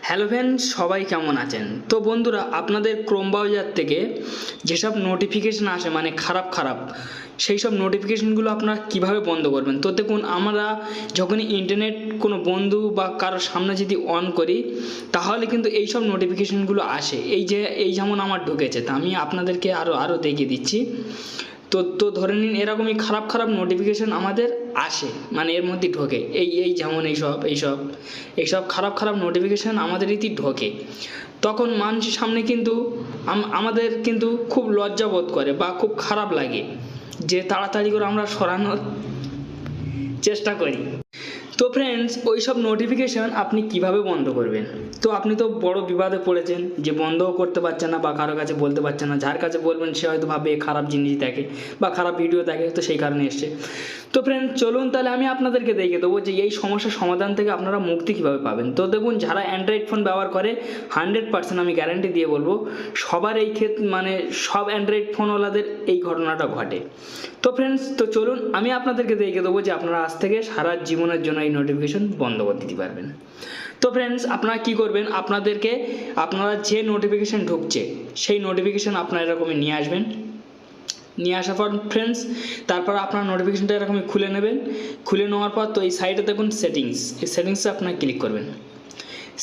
Hello friends, সবাই কেমন আছেন? তো বন্ধুরা, আপনাদের ক্রোম ব্রাউজার থেকে যেসব নোটিফিকেশান আসে মানে খারাপ সেই সব নোটিফিকেশানগুলো আপনারা কিভাবে বন্ধ করবেন। তো দেখুন, আমরা যখনই ইন্টারনেট কোনো বন্ধু বা কারোর সামনে যদি অন করি তাহলে কিন্তু এই সব নোটিফিকেশানগুলো আসে। এই যেমন আমার ঢুকেছে, তা আমি আপনাদেরকে আরও দেখিয়ে দিচ্ছি। তো ধরে নিন এরকমই খারাপ নোটিফিকেশান আমাদের আসে, মানে এর মধ্যে ঢোকে। এই যেমন এইসব খারাপ নোটিফিকেশান আমাদের রীতি ঢোকে। তখন মানুষের সামনে কিন্তু আমাদের কিন্তু খুব লজ্জা বোধ করে বা খুব খারাপ লাগে, যে তাড়াতাড়ি করে আমরা সরানোর চেষ্টা করি। তো ফ্রেন্ডস, ওই সব নোটিফিকেশান আপনি কিভাবে বন্ধ করবেন? তো আপনি তো বড় বিবাদে পড়েছেন যে বন্ধও করতে পারছেন না বা কারো কাছে বলতে পারছেন না। যার কাছে বলবেন সে হয়তো ভাবে খারাপ জিনিস দেখে বা খারাপ ভিডিও দেখে, তো সেই কারণে এসছে। তো ফ্রেন্ডস, চলুন তাহলে আমি আপনাদেরকে দেখিয়ে দেবো যে এই সমস্যার সমাধান থেকে আপনারা মুক্তি কীভাবে পাবেন। তো দেখুন, যারা অ্যান্ড্রয়েড ফোন ব্যবহার করে 100% আমি গ্যারান্টি দিয়ে বলবো সবার এই মানে সব অ্যান্ড্রয়েড ফোনওয়ালাদের এই ঘটনাটা ঘটে। তো ফ্রেন্ডস, তো চলুন আমি আপনাদেরকে দেখিয়ে দেবো যে আপনারা আজ থেকে সারা জীবনের জন্য এই নোটিফিকেশন বন্ধ করে দিতে পারবেন। তো ফ্রেন্ডস, আপনারা কি করবেন, আপনারা যে নোটিফিকেশান ঢুকছে সেই নোটিফিকেশান আপনারা এরকমই নিয়ে আসবেন। নিয়ে আসার পর ফ্রেন্ডস, তারপর আপনার নোটিফিকেশানটা এরকমই খুলে নেবেন। খুলে নেওয়ার পর তো এই সাইডে দেখুন সেটিংস, এই সেটিংসে আপনারা ক্লিক করবেন।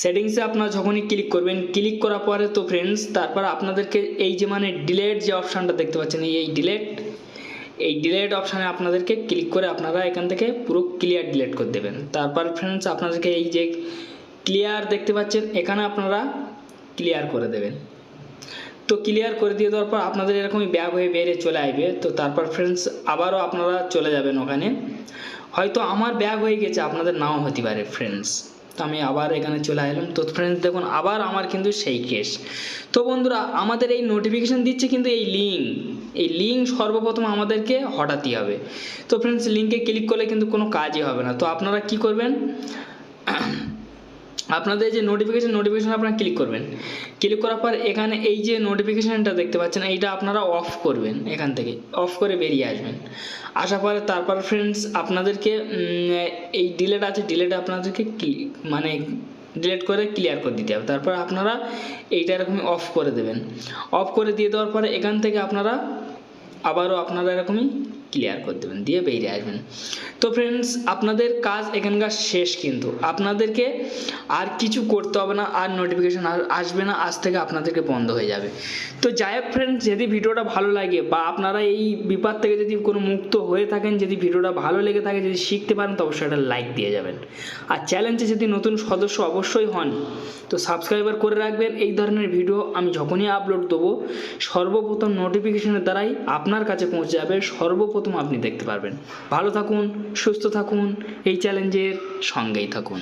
সেটিংসে আপনারা যখনই ক্লিক করবেন, ক্লিক করার পরে তো ফ্রেন্ডস, তারপর আপনাদেরকে এই যে মানে ডিলেট যে অপশানটা দেখতে পাচ্ছেন, এই ডিলেট অপশানে আপনাদেরকে ক্লিক করে আপনারা এখান থেকে পুরো ক্লিয়ার ডিলেট করে দেবেন। তারপর ফ্রেন্ডস, আপনাদেরকে এই যে ক্লিয়ার দেখতে পাচ্ছেন, এখানে আপনারা ক্লিয়ার করে দেবেন। তো ক্লিয়ার করে দিয়ে দেওয়ার পর আপনাদের এরকমই ব্যাক হয়ে বেরিয়ে চলে আসবে। তো তারপর ফ্রেন্ডস, আবারও আপনারা চলে যাবেন ওখানে। হয়তো আমার ব্যাক হয়ে গেছে, আপনাদের নাও হতে পারে ফ্রেন্ডস। তো আমি আবার এখানে চলে এলাম। তো ফ্রেন্ডস দেখুন, আবার আমার কিন্তু সেই কেস। তো বন্ধুরা, আমাদের এই নোটিফিকেশান দিচ্ছে কিন্তু এই লিঙ্ক সর্বপ্রথম আমাদেরকে হটাতে হবে। তো ফ্রেন্ডস, লিঙ্কে ক্লিক করলে কিন্তু কোনো কাজই হবে না। তো আপনারা কি করবেন, আপনাদের যে নোটিফিকেশান আপনারা ক্লিক করবেন। ক্লিক করার পর এখানে এই যে নোটিফিকেশানটা দেখতে পাচ্ছেন, এইটা আপনারা অফ করবেন। এখান থেকে অফ করে বেরিয়ে আসবেন। আসার পরে তারপর ফ্রেন্ডস, আপনাদেরকে এই ডিলেট আপনাদেরকে মানে ডিলেট করে ক্লিয়ার করে দিতে হবে। তারপর আপনারা এইটা এরকমই অফ করে দেবেন। অফ করে দিয়ে দেওয়ার পরে এখান থেকে আপনারা এরকমই ক্লিয়ার করে দেবেন, দিয়ে বেরিয়ে আসবেন। তো ফ্রেন্ডস, আপনাদের কাজ এখানকার শেষ, কিন্তু আপনাদেরকে আর কিছু করতে হবে না, আর নোটিফিকেশান আসবে না, আজ থেকে আপনাদেরকে বন্ধ হয়ে যাবে। তো যাই হোক ফ্রেন্ডস, যদি ভিডিওটা ভালো লাগে বা আপনারা এই বিপদ থেকে যদি কোনো মুক্ত হয়ে থাকেন, যদি ভিডিওটা ভালো লেগে থাকে, যদি শিখতে পারেন, তো অবশ্যই একটা লাইক দিয়ে যাবেন। আর চ্যানেলে যদি নতুন সদস্য অবশ্যই হন, তো সাবস্ক্রাইবার করে রাখবেন। এই ধরনের ভিডিও আমি যখনই আপলোড দেবো সর্বপ্রথম নোটিফিকেশনের দ্বারাই আপনার কাছে পৌঁছে যাবে, সর্বপ্রথম আপনি দেখতে পারবেন। ভালো থাকুন, সুস্থ থাকুন, এই চ্যালেঞ্জের সঙ্গেই থাকুন।